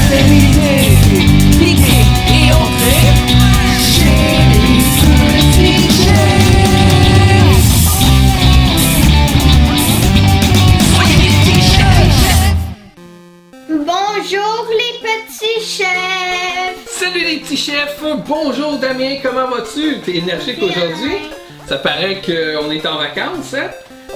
sécuriser, piquer et entrer chez les petits chefs. Soyez les petits chefs. Bonjour les petits chefs! Salut les petits chefs! Bonjour Damien, comment vas-tu? T'es énergique aujourd'hui? Ça paraît qu'on est en vacances, hein?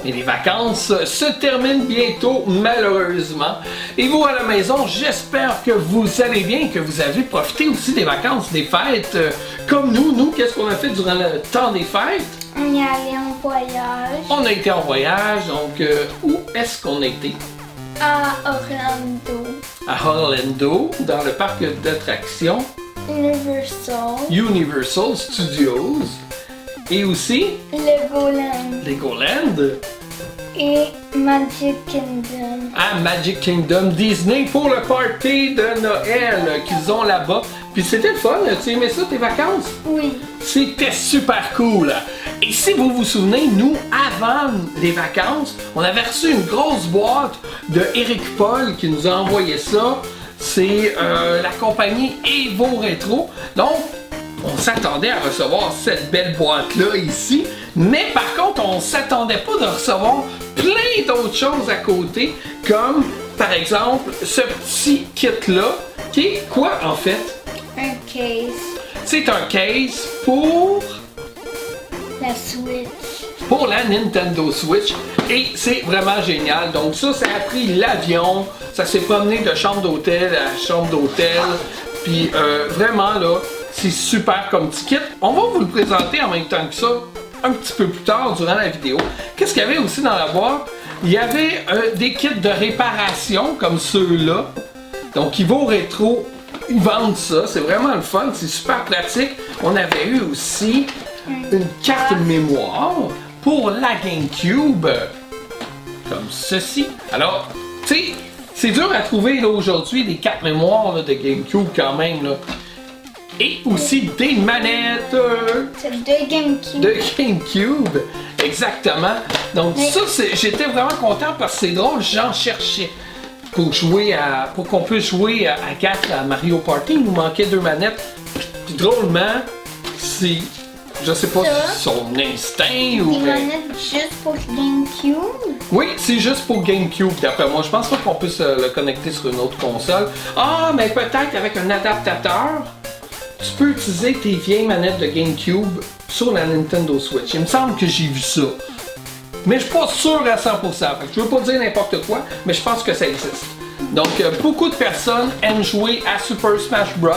Mais les vacances se terminent bientôt, malheureusement. Et vous à la maison, j'espère que vous allez bien, que vous avez profité aussi des vacances, des fêtes. Comme nous, qu'est-ce qu'on a fait durant le temps des fêtes? On est allé en voyage On a été en voyage, donc où est-ce qu'on a été? à Orlando, À Orlando, dans le parc d'attractions Universal, Studios. Et aussi Legoland Legoland. et Magic Kingdom. À Magic Kingdom Disney pour le party de Noël qu'ils ont là-bas. Puis c'était le fun, tu aimais ça tes vacances? Oui, C'était super cool. Et si vous vous souvenez, nous, avant les vacances, on avait reçu une grosse boîte de Eric Paul qui nous a envoyé ça. C'est la compagnie Evo Retro. Donc, on s'attendait à recevoir cette belle boîte-là ici. Mais par contre, on s'attendait pas de recevoir plein d'autres choses à côté. Comme, par exemple, ce petit kit-là. Qui est quoi, en fait? un case, C'est un case pour la Nintendo Switch. Et c'est vraiment génial. Donc ça a pris l'avion. Ça s'est promené de chambre d'hôtel à chambre d'hôtel. Puis vraiment là, c'est super comme petit kit. On va vous le présenter en même temps que ça, un petit peu plus tard durant la vidéo. Qu'est-ce qu'il y avait aussi dans la boîte? Il y avait des kits de réparation comme ceux-là. Donc Evo Retro, ils vendent ça. C'est vraiment le fun. C'est super pratique. On avait eu aussi une carte mémoire pour la GameCube. Comme ceci. Alors, tu sais, c'est dur à trouver là aujourd'hui des cartes mémoire là, de GameCube quand même. Là. Et aussi des manettes c'est de GameCube. de GameCube. Exactement. Donc ça, j'étais vraiment content parce que c'est drôle, j'en cherchais. Pour qu'on puisse jouer à 4 à Mario Party, il nous manquait 2 manettes. Puis drôlement, c'est, je sais pas si son instinct ou... Des manettes juste pour GameCube. Oui, c'est juste pour GameCube d'après moi. Je pense pas qu'on puisse le connecter sur une autre console. Ah, mais peut-être avec un adaptateur, tu peux utiliser tes vieilles manettes de GameCube sur la Nintendo Switch. Il me semble que j'ai vu ça. Mais je suis pas sûr à 100%. Fait que je veux pas dire n'importe quoi, mais je pense que ça existe. Donc, beaucoup de personnes aiment jouer à Super Smash Bros.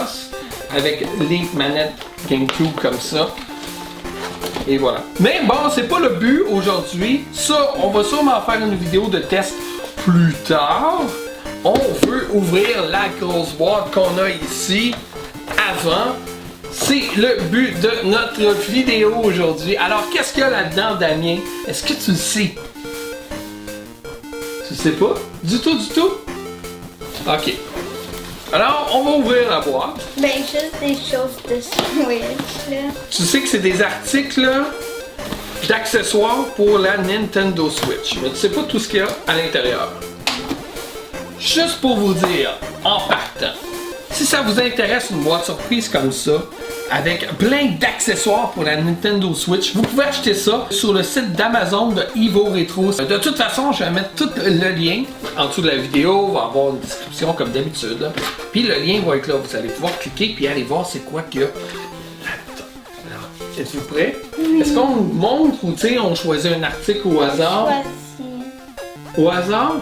Avec les manettes GameCube comme ça. Et voilà. Mais bon, c'est pas le but aujourd'hui. Ça, on va sûrement faire une vidéo de test plus tard. On veut ouvrir la grosse boîte qu'on a ici avant. C'est le but de notre vidéo aujourd'hui. Alors, qu'est-ce qu'il y a là-dedans, Damien? Est-ce que tu le sais? Tu le sais pas? Du tout? Ok. Alors, on va ouvrir la boîte. Ben, juste des choses de Switch, là. Tu sais que c'est des articles d'accessoires pour la Nintendo Switch. Mais tu sais pas tout ce qu'il y a à l'intérieur. Juste pour vous dire, en partant, si ça vous intéresse une boîte surprise comme ça, avec plein d'accessoires pour la Nintendo Switch, vous pouvez acheter ça sur le site d'Amazon de Evo Retro. De toute façon, je vais mettre tout le lien en dessous de la vidéo, il va y avoir une description comme d'habitude. Puis le lien va être là, vous allez pouvoir cliquer puis aller voir c'est quoi qu'il y a là-dedans. Alors, êtes-vous prêts? Oui. Est-ce qu'on nous montre ou tu sais, on choisit un article au hasard? Voici. Au hasard?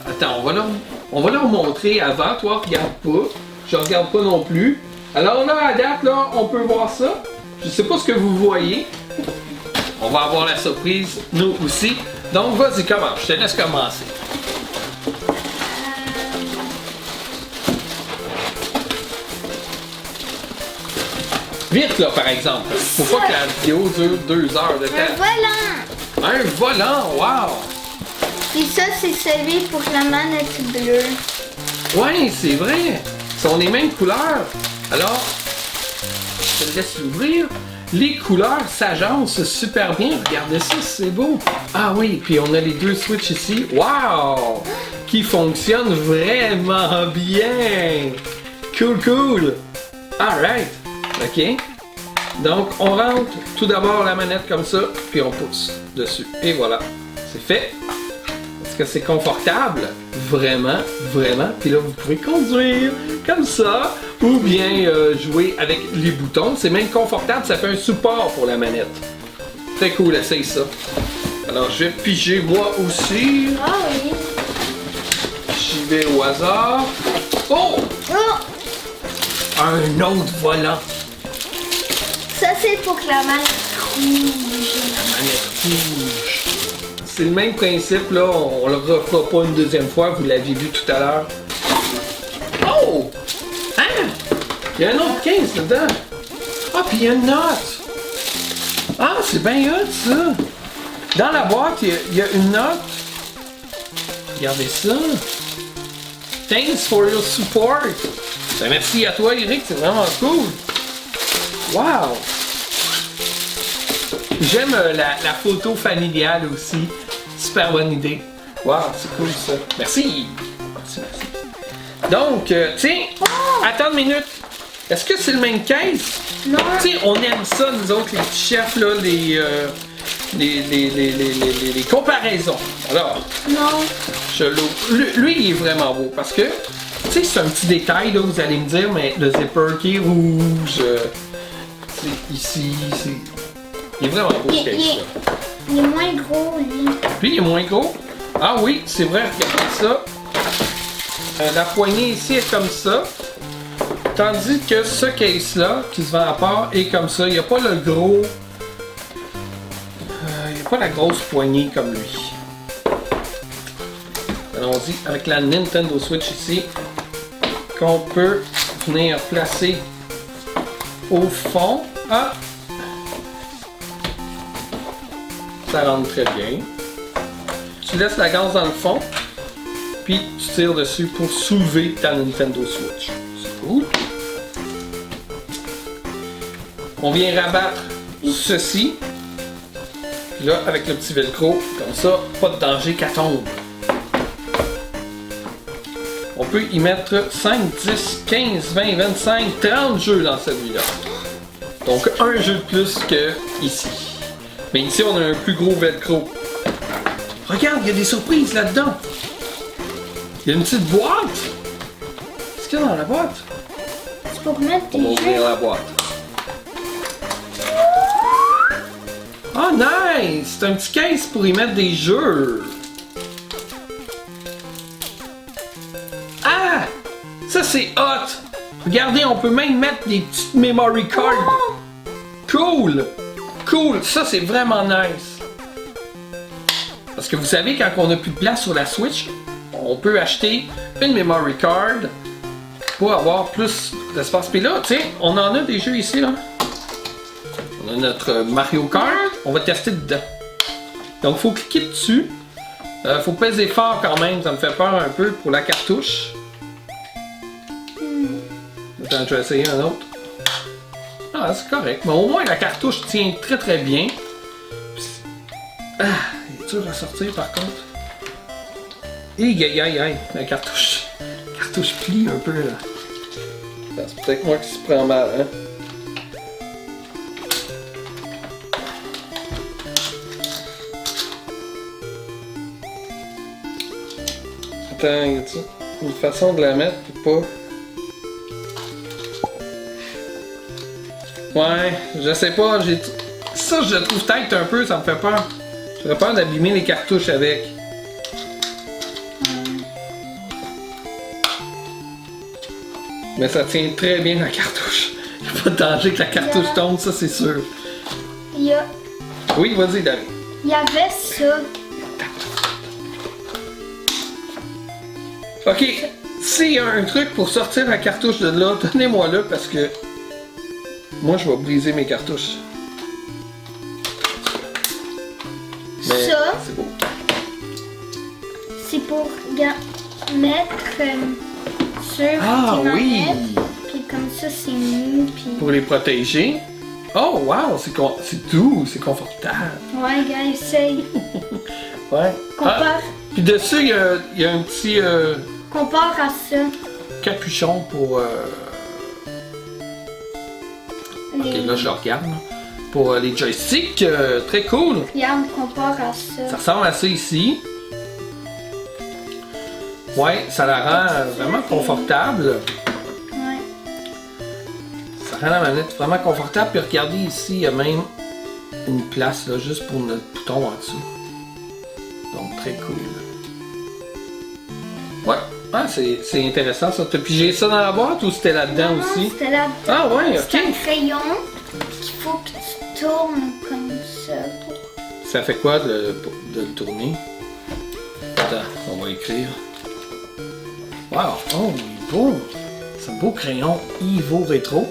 Attends, on va leur montrer avant, toi regarde pas. Je regarde pas non plus. Alors là, à date, là, on peut voir ça. Je sais pas ce que vous voyez. On va avoir la surprise, nous aussi. Donc, vas-y, commence. Je te laisse commencer. Vite, là, par exemple. Faut pas que la vidéo dure 2 heures de temps. Un volant! Un volant, wow! Et ça, c'est celui pour la manette bleue. Ouais, c'est vrai. Ils sont les mêmes couleurs. Alors, je te laisse l'ouvrir. Les couleurs s'agencent super bien. Regardez ça, c'est beau. Ah oui, puis on a les deux Switch ici. Wow! qui fonctionne vraiment bien. Cool, cool. Alright. OK. Donc, on rentre tout d'abord la manette comme ça, puis on pousse dessus. Et voilà. C'est fait. Est-ce que c'est confortable? Vraiment, vraiment. Puis là, vous pouvez conduire comme ça ou bien jouer avec les boutons. C'est même confortable, ça fait un support pour la manette. Très cool, essaye ça. Alors, je vais piger moi aussi. Ah oui. J'y vais au hasard. Oh! Oh! Un autre volant. Ça, c'est pour que la manette rouge. La manette rouge. C'est le même principe, là. On le refera pas une deuxième fois. Vous l'aviez vu tout à l'heure. Oh! Hein? Il y a un autre 15 dedans. Ah, puis il y a une note. Ah, c'est bien hot, ça. Dans la boîte, il y a une note. Regardez ça. Thanks for your support. Ben, merci à toi, Eric. C'est vraiment cool. Wow! J'aime la photo familiale aussi. Super bonne idée. Wow, c'est cool ça. Merci. Merci, merci. Donc, tiens, attends une minute. Est-ce que c'est le même caisse? Non. Tu sais, on aime ça, nous autres, les petits chefs, là, les comparaisons. Alors, Non. je l'ouvre. Lui, il est vraiment beau parce que, tu sais, c'est un petit détail, là, vous allez me dire, mais le zipper qui est rouge, c'est ici, il est vraiment beau ce case-là. Il est moins gros, lui. Lui, il est moins gros. Ah oui, c'est vrai, regardez ça. La poignée ici est comme ça. Tandis que ce case-là, qui se vend à part, est comme ça. Il n'y a pas le gros... il n'y a pas la grosse poignée comme lui. Allons-y avec la Nintendo Switch ici, qu'on peut venir placer au fond. Ah! Ça rentre très bien. Tu laisses la gaz dans le fond, puis tu tires dessus pour soulever ta Nintendo Switch. C'est cool. On vient rabattre ceci. Puis là, avec le petit velcro, comme ça, pas de danger qu'elle tombe. On peut y mettre 5, 10, 15, 20, 25, 30 jeux dans celui-là. Donc un jeu de plus que ici. Mais ici, on a un plus gros velcro. Regarde, il y a des surprises là-dedans. Il y a une petite boîte. Qu'est-ce qu'il y a dans la boîte? C'est pour mettre On va des ouvrir jeux. la boîte. Ah, nice! C'est un petit case pour y mettre des jeux. Ah! Ça, c'est hot! Regardez, on peut même mettre des petites memory cards. Cool! Cool! Ça, c'est vraiment nice. Parce que vous savez, quand on n'a plus de place sur la Switch, on peut acheter une memory card pour avoir plus d'espace. Puis là, tu sais, on en a des jeux ici, là. On a notre Mario Kart. On va tester dedans. Donc, il faut cliquer dessus. Faut peser fort quand même. Ça me fait peur un peu pour la cartouche. Attends, je vais essayer un autre. Ah, c'est correct. Mais au moins, la cartouche tient très très bien. Ah, il est dur à sortir par contre. Aïe, la cartouche plie un peu là. C'est peut-être moi qui se prends mal, hein. Attends, y a-t-il une façon de la mettre pour pas... Ouais, je sais pas, ça je le trouve tête un peu, ça me fait peur. J'aurais peur d'abîmer les cartouches avec. Mais ça tient très bien la cartouche. Il n'y a pas de danger que la cartouche tombe, ça c'est sûr. Il y a... Oui, vas-y David. Il y avait ça. Ok, s'il y a un truc pour sortir la cartouche de là, donnez-moi le parce que moi je vais briser mes cartouches. Mais Ça, c'est beau. c'est pour mettre sur Ah tes oui! manettes. Puis comme ça, c'est mieux. Puis... Pour les protéger. Oh wow, c'est doux, c'est confortable. Ouais, gars, essaye. Ouais. Ah, Puis dessus, il y a un petit Compare à ça. capuchon pour... Ok, là je le regarde. Là. Pour les joysticks, très cool. Regarde, compare à ça. Ça ressemble à ça ici. Ouais, ça la rend vraiment confortable. Ouais. Ça rend la manette vraiment confortable. Puis regardez ici, il y a même une place là, juste pour notre bouton en dessous. Donc très cool. Ouais, ah, c'est intéressant ça. T'as pigé ça dans la boîte ou c'était là-dedans Non, aussi? c'était là. Ah ouais, C'est ok. un crayon qu'il faut que tu tournes comme ça. Ça fait quoi de le tourner? Attends, on va écrire. Wow! Oh, il est beau! C'est un beau crayon Evo Rétro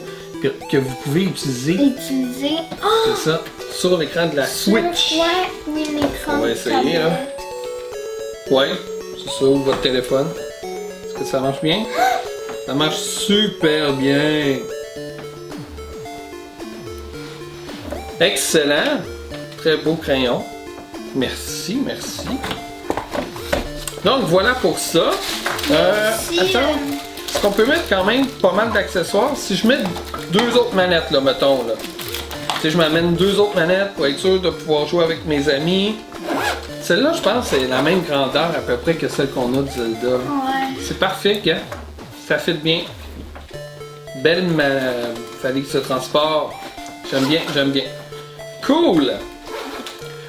que vous pouvez utiliser, Utiliser. Oh! c'est ça, sur l'écran de la Switch. Ouais, oui, l'écran. On va de essayer, là. tablette. Ouais, c'est ça, ou votre téléphone. Est-ce que ça marche bien? Ça marche super bien! Excellent! Très beau crayon. Merci, merci. Donc voilà pour ça. Si, Attends, est-ce qu'on peut mettre quand même pas mal d'accessoires? Si je mets 2 autres manettes, là, mettons, là. Tu sais, je m'amène 2 autres manettes pour être sûr de pouvoir jouer avec mes amis. Celle-là, je pense, c'est la même grandeur à peu près que celle qu'on a de Zelda. Ouais. C'est parfait, gars. Ça fit bien. Belle fallait que ce transport. J'aime bien, j'aime bien. Cool!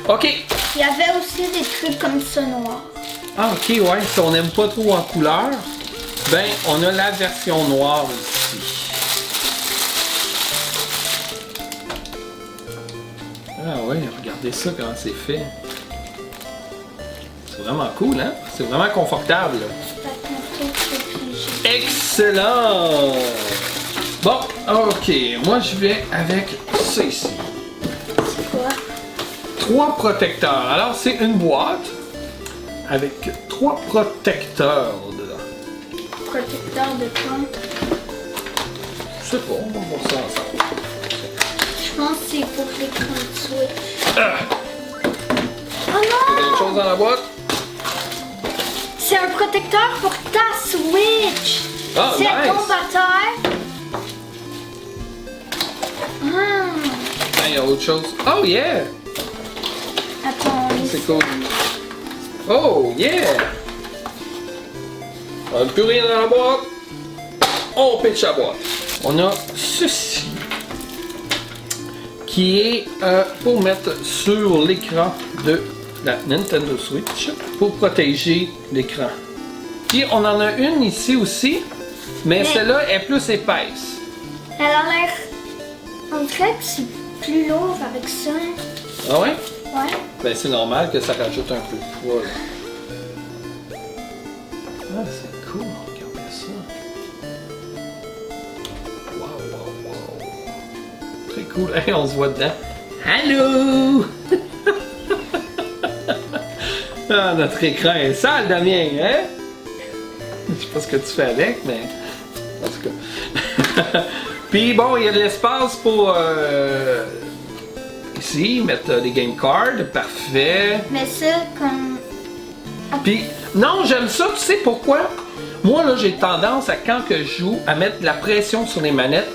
Ok. Il y avait aussi des trucs comme ça noirs. Ah, ok, ouais. Si on n'aime pas trop en couleur, ben, on a la version noire ici. Ah, ouais, regardez ça, comment c'est fait. C'est vraiment cool, hein? C'est vraiment confortable. Je vais te montrer ce que j'ai. Excellent! Bon, ok. Moi, je vais avec ça ici. C'est quoi? 3 protecteurs. Alors, c'est une boîte avec 3 protecteurs dedans. Protecteur de quoi? Je sais pas, on va voir ça ensemble. Je pense que c'est pour l'écran de Switch. Ah! Oh Il y a non! d'autres choses dans la boîte? C'est un protecteur pour ta Switch! Ah, C'est un nice! combatteur! Ah! Ah, il y a autre chose. Oh, yeah! Attends, C'est cool. Oh, yeah! On n'a plus rien dans la boîte. On pitch la boîte. On a ceci qui est pour mettre sur l'écran de la Nintendo Switch pour protéger l'écran. Puis on en a une ici aussi, mais celle-là est plus épaisse. elle a l'air. On dirait que c'est plus lourd avec ça. Ah ouais? Ouais. Ben c'est normal que ça rajoute un peu de poids. Là. Ah, c'est cool, regardez ça. Wow, wow, wow. Très cool. Hey, on se voit dedans. Allô! Ah, notre écran est sale, Damien, hein? Je sais pas ce que tu fais avec, mais en tout cas. Puis bon, il y a de l'espace pour ici, mettre des game cards, parfait. Mais ça, comme. Puis non, j'aime ça, tu sais pourquoi? Moi là, j'ai tendance à quand que je joue à mettre de la pression sur les manettes.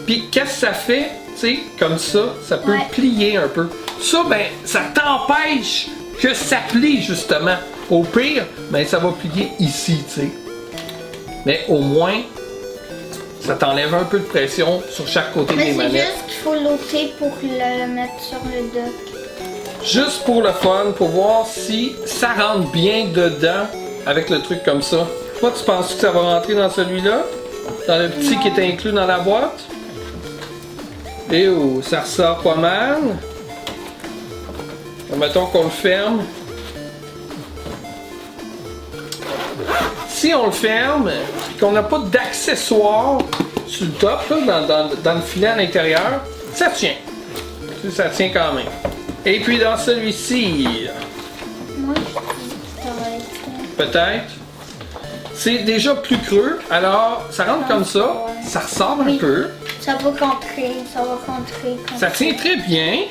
Puis qu'est-ce que ça fait? Tu sais, comme ça peut Ouais. plier un peu. Ça, ben, ça t'empêche que ça plie justement. Au pire, ben ça va plier ici, tu sais. Mais au moins, ça t'enlève un peu de pression sur chaque côté Mais des c'est manettes. juste qu'il faut l'ôter pour le mettre sur le dock. Juste pour le fun, pour voir si ça rentre bien dedans avec le truc comme ça. Toi, tu penses que ça va rentrer dans celui-là? Dans le petit Non. qui est inclus dans la boîte? Et où ça ressort pas mal. Mettons qu'on le ferme. Si on le ferme et qu'on n'a pas d'accessoires sur le top, là, dans le filet à l'intérieur, ça tient. Ça tient quand même. Et puis dans celui-ci, Moi, je trouve que ça va être. peut-être, c'est déjà plus creux, alors ça rentre comme ça, ça ressort un Oui. peu. Ça va rentrer, ça va rentrer. Comme Ça tient très bien.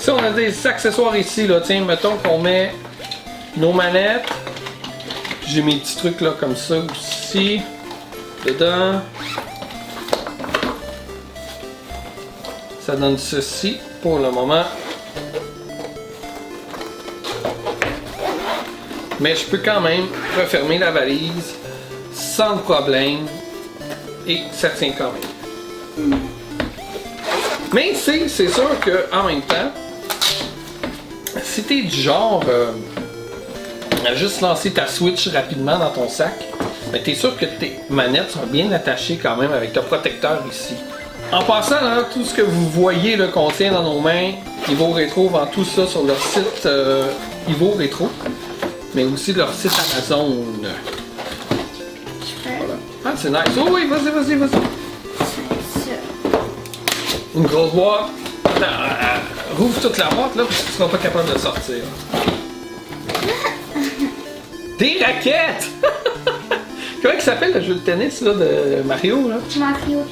Ça, on a des accessoires ici, là. Tiens, mettons qu'on met nos manettes. J'ai mes petits trucs là comme ça aussi. Dedans. Ça donne ceci pour le moment. Mais je peux quand même refermer la valise sans problème. Et ça tient quand même. Mais c'est sûr qu'en même temps, si t'es du genre à juste lancer ta Switch rapidement dans ton sac, ben t'es sûr que tes manettes sont bien attachées quand même avec ton protecteur ici. En passant, là, tout ce que vous voyez là, qu'on tient dans nos mains, Evo Retro vend tout ça sur leur site Evo Retro, mais aussi leur site Amazon. Voilà. Ah, c'est nice. Oh oui, vas-y. Une grosse boîte. Rouvre toute la boîte là, parce que tu seras pas capable de sortir. Des raquettes! Comment il s'appelle le jeu de tennis là, de Mario? Là? Mario.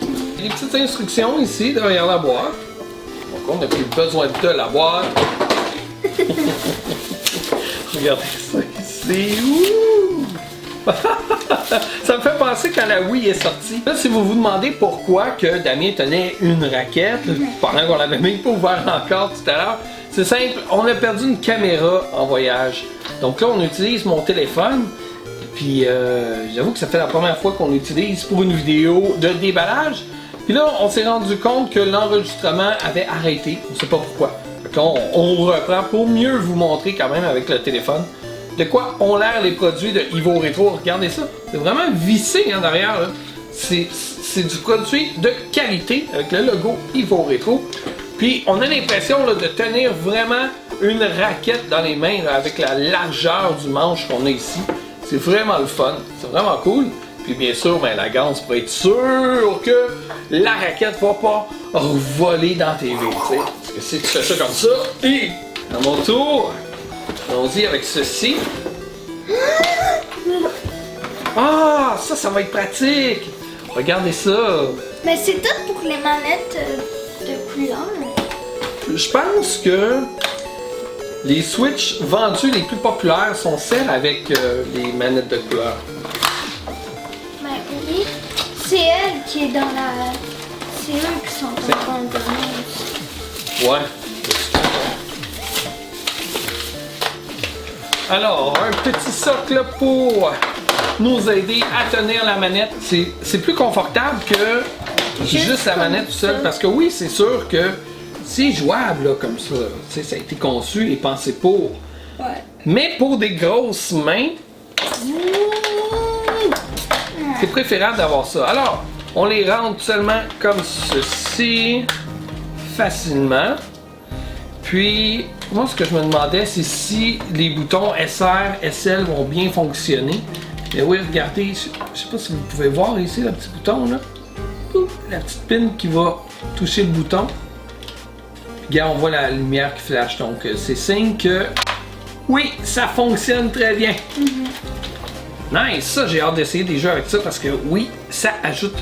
Les petites instructions ici derrière la boîte. Donc on n'a plus besoin de la boîte. Regardez ça ici. Ouh! Ça me fait penser quand la Wii est sortie. Là, si vous vous demandez pourquoi que Damien tenait une raquette, pendant qu'on l'avait même pas ouvert encore tout à l'heure, c'est simple, on a perdu une caméra en voyage. Donc là, on utilise mon téléphone. Puis j'avoue que ça fait la première fois qu'on l'utilise pour une vidéo de déballage. Puis là, on s'est rendu compte que l'enregistrement avait arrêté. On ne sait pas pourquoi. Donc là, on reprend pour mieux vous montrer quand même avec le téléphone de quoi ont l'air les produits de Evo Retro. Regardez ça. C'est vraiment vissé en derrière. C'est du produit de qualité avec le logo Evo Retro. Puis on a l'impression de tenir vraiment une raquette dans les mains là, avec la largeur du manche qu'on a ici. C'est vraiment le fun. C'est vraiment cool. Puis bien sûr, ben, la ganse pour être sûr que la raquette va pas voler dans tes V. Parce que si tu fais ça comme ça, et à mon tour, allons-y avec ceci. Ah, ça va être pratique. Regardez ça. Mais c'est tout pour les manettes de couleur. Je pense que les Switch vendus les plus populaires sont celles avec les manettes de couleur. Ben oui, c'est elle qui est dans la... C'est eux qui sont en train de... Ouais. Alors, un petit socle pour nous aider à tenir la manette. C'est plus confortable que juste la manette tout seul. Parce que oui, c'est sûr que c'est jouable là, comme ça. Tu sais, ça a été conçu et pensé pour. Ouais. Mais pour des grosses mains, c'est préférable d'avoir ça. Alors, on les rentre seulement comme ceci, facilement. Puis, moi, ce que je me demandais, c'est si les boutons SR, SL vont bien fonctionner. Mais oui, regardez, je sais pas si vous pouvez voir ici le petit bouton là. La petite pin qui va toucher le bouton. Regarde, on voit la lumière qui flash, donc c'est signe que oui, ça fonctionne très bien. Nice, ça j'ai hâte d'essayer des jeux avec ça parce que oui, ça ajoute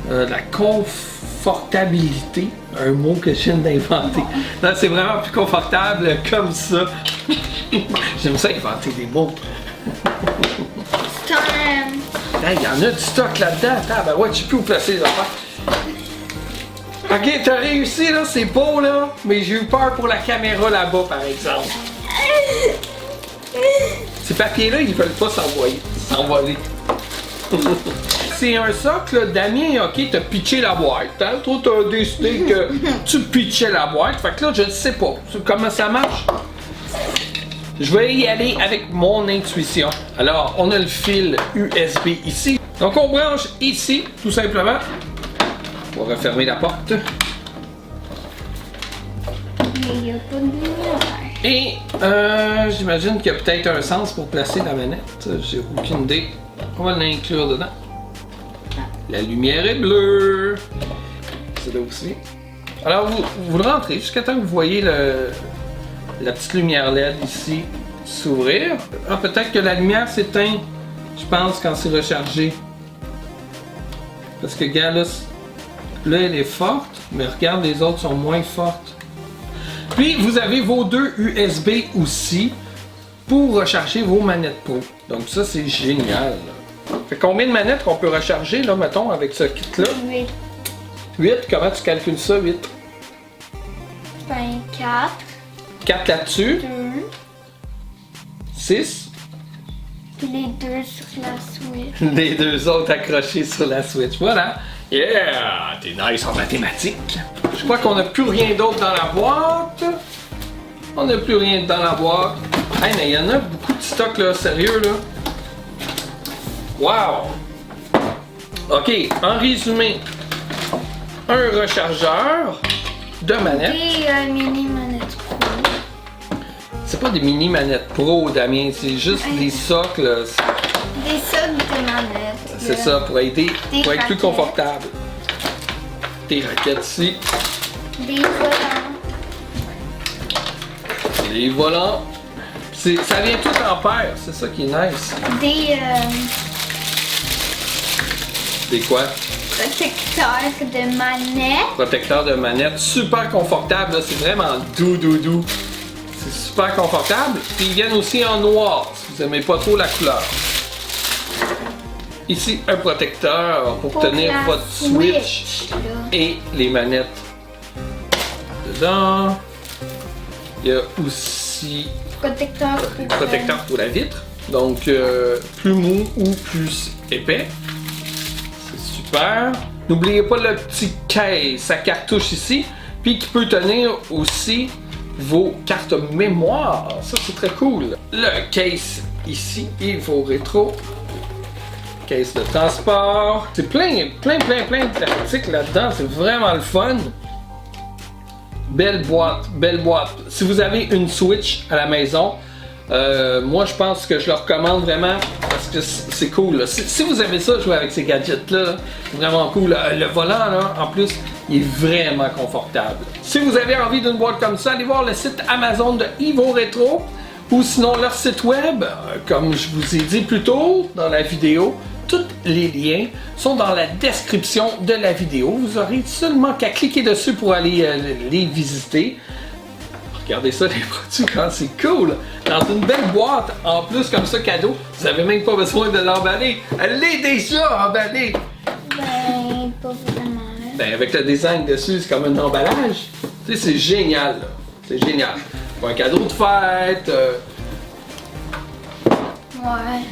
de la confortabilité, un mot que je viens d'inventer. Non, c'est vraiment plus confortable comme ça. J'aime ça inventer des mots. C'est un... Il y en a du stock là-dedans. Attends, ben ouais, tu peux où placer les affaires. Ok, t'as réussi là, c'est beau là, mais j'ai eu peur pour la caméra là-bas par exemple. Ces papiers-là, ils veulent pas s'envoler. C'est un socle, là, Damien, ok, t'as pitché la boîte. Hein? Toi, t'as décidé que tu pitchais la boîte. Fait que là, je ne sais pas comment ça marche. Je vais y aller avec mon intuition. Alors, on a le fil USB ici. Donc, on branche ici, tout simplement. On va refermer la porte. Mais il n'y a pas de lumière. Et j'imagine qu'il y a peut-être un sens pour placer la manette. J'ai aucune idée. On va l'inclure dedans. La lumière est bleue. C'est là aussi. Alors, vous le rentrez jusqu'à temps que vous voyez la petite lumière LED ici s'ouvrir. Ah, peut-être que la lumière s'éteint, je pense, quand c'est rechargé. Parce que, regarde, là, elle est forte, mais regarde, les autres sont moins fortes. Puis vous avez vos deux USB aussi pour recharger vos manettes Pro. Donc ça c'est génial. Fait combien de manettes qu'on peut recharger là, mettons, avec ce kit-là? 8. 8, comment tu calcules ça, 8? Ben 4. 4 là-dessus, 2. 6. Puis les 2 sur la Switch. Les deux autres accrochés sur la Switch. Voilà. Yeah! T'es nice en mathématiques. Je crois qu'on n'a plus rien d'autre dans la boîte. On n'a plus rien dans la boîte. Hey, mais il y en a beaucoup de stock là, sérieux là. Wow! Ok, en résumé, un rechargeur de manettes. Des mini manettes Pro. C'est pas des mini manettes pro, Damien, c'est juste des socles. Des socles de manettes. C'est ça, pour aider, Des pour être plus raquettes. confortable. Des raquettes ici, Des volants. les volants. Ça vient tout en paire, c'est ça qui est nice. Des Des quoi? protecteurs de manettes. Protecteur de manette, super confortable, là, c'est vraiment doux. C'est super confortable. Puis ils viennent aussi en noir, si vous n'aimez pas trop la couleur. Ici, un protecteur pour tenir la votre Switch là. et les manettes dedans. Il y a aussi Protecteur des protecteurs pour la vitre. Donc, plus mou ou plus épais. C'est super. N'oubliez pas le petit case à cartouche ici. Puis qui peut tenir aussi vos cartes mémoire. Ça, c'est très cool. Le case ici et vos rétros. Case de transport. C'est plein d'articles là-dedans. C'est vraiment le fun. Belle boîte. Si vous avez une Switch à la maison, moi je pense que je le recommande vraiment parce que c'est cool. Là. Si vous aimez ça, jouer avec ces gadgets-là, c'est vraiment cool. Le volant, là, en plus, il est vraiment confortable. Si vous avez envie d'une boîte comme ça, allez voir le site Amazon de Evo Retro ou sinon leur site web, comme je vous ai dit plus tôt dans la vidéo. Tous les liens sont dans la description de la vidéo. Vous aurez seulement qu'à cliquer dessus pour aller les visiter. Regardez ça, les produits, quand c'est cool! Dans une belle boîte, en plus comme ça, cadeau, vous n'avez même pas besoin de l'emballer. Elle est déjà emballée! Ben, pas vraiment. Ben, avec le design dessus, c'est comme un emballage. Tu sais, c'est génial, là. C'est génial. Pour un cadeau de fête,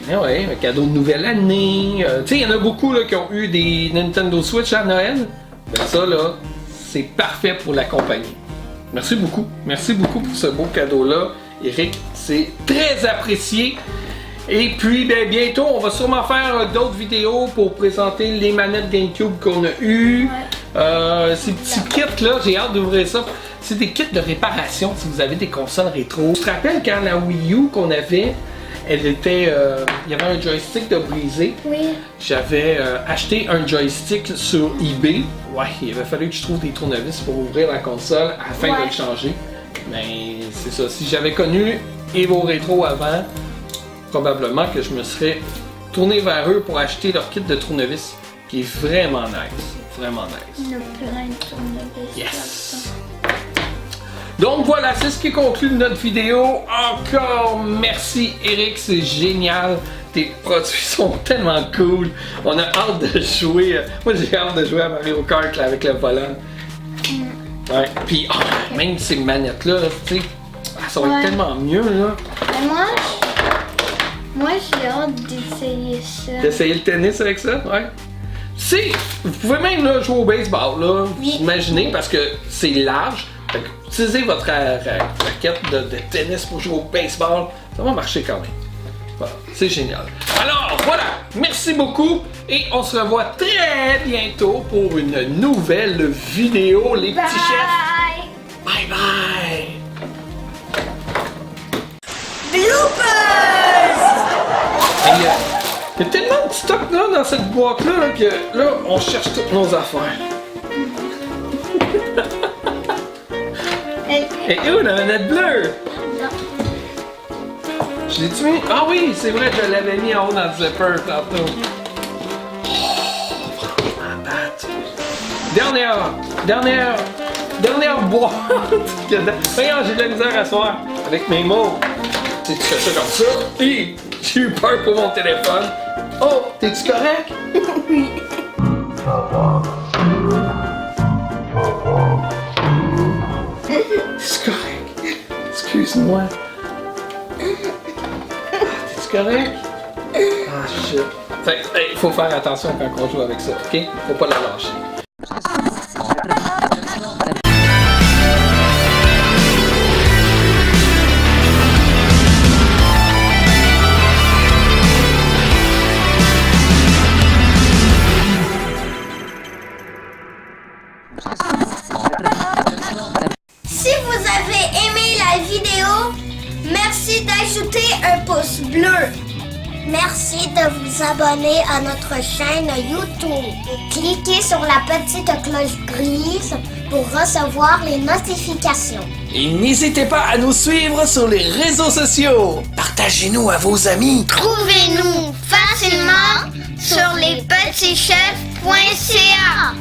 Ouais. un cadeau de nouvelle année. Tu sais, il y en a beaucoup là, qui ont eu des Nintendo Switch à Noël. Ben ça, là, c'est parfait pour la compagnie. Merci beaucoup. Merci beaucoup pour ce beau cadeau-là, Eric. C'est très apprécié. Et puis, ben, bientôt, on va sûrement faire d'autres vidéos pour présenter les manettes GameCube qu'on a eues. Ces petits kits-là, j'ai hâte d'ouvrir ça. C'est des kits de réparation si vous avez des consoles rétro. Je te rappelle quand la Wii U qu'on avait, elle était, il y avait un joystick de brisé. Oui. J'avais acheté un joystick sur eBay. Ouais, il avait fallu que je trouve des tournevis pour ouvrir la console afin de le changer. Mais c'est ça. Si j'avais connu Evo Retro avant, probablement que je me serais tourné vers eux pour acheter leur kit de tournevis, qui est vraiment nice. Vraiment nice. Il y a plein de tournevis. Yes! Donc voilà, c'est ce qui conclut notre vidéo. Encore merci Eric, c'est génial. Tes produits sont tellement cool. On a hâte de jouer. Moi j'ai hâte de jouer à Mario Kart là, avec le volant. Ouais. Puis même ces manettes là, tu sais, ça va être tellement mieux là. Mais moi j'ai hâte d'essayer ça. D'essayer le tennis avec ça, ouais. Si, vous pouvez même là, jouer au baseball là, Oui. imaginez parce que c'est large. Fait que utilisez votre raquette de tennis pour jouer au baseball, ça va marcher quand même. Voilà, c'est génial. Alors voilà, merci beaucoup et on se revoit très bientôt pour une nouvelle vidéo, les petits chefs. Bye bye. Il y a tellement de stock là, dans cette boîte là, que là on cherche toutes nos affaires. Et où la manette bleue? Non. Je l'ai-tu mis? Ah oui, c'est vrai, je l'avais mis en haut dans le zipper tantôt. Oh, franchement, date. Dernière Dernière boîte. Regarde, j'ai de la misère à soir avec mes mots. Tu sais, tu fais ça comme ça. Hi, j'ai eu peur pour mon téléphone. Oh, t'es-tu correct? Oui. C'est correct. Excuse-moi. T'es-tu correct? Ah, shit. Fait que, hey, faut faire attention quand on joue avec ça, ok? Faut pas la lâcher. Si vous avez aimé la vidéo, merci d'ajouter un pouce bleu. Merci de vous abonner à notre chaîne YouTube. Cliquez sur la petite cloche grise pour recevoir les notifications. Et n'hésitez pas à nous suivre sur les réseaux sociaux. Partagez-nous à vos amis. Trouvez-nous facilement sur lespetitschefs.ca.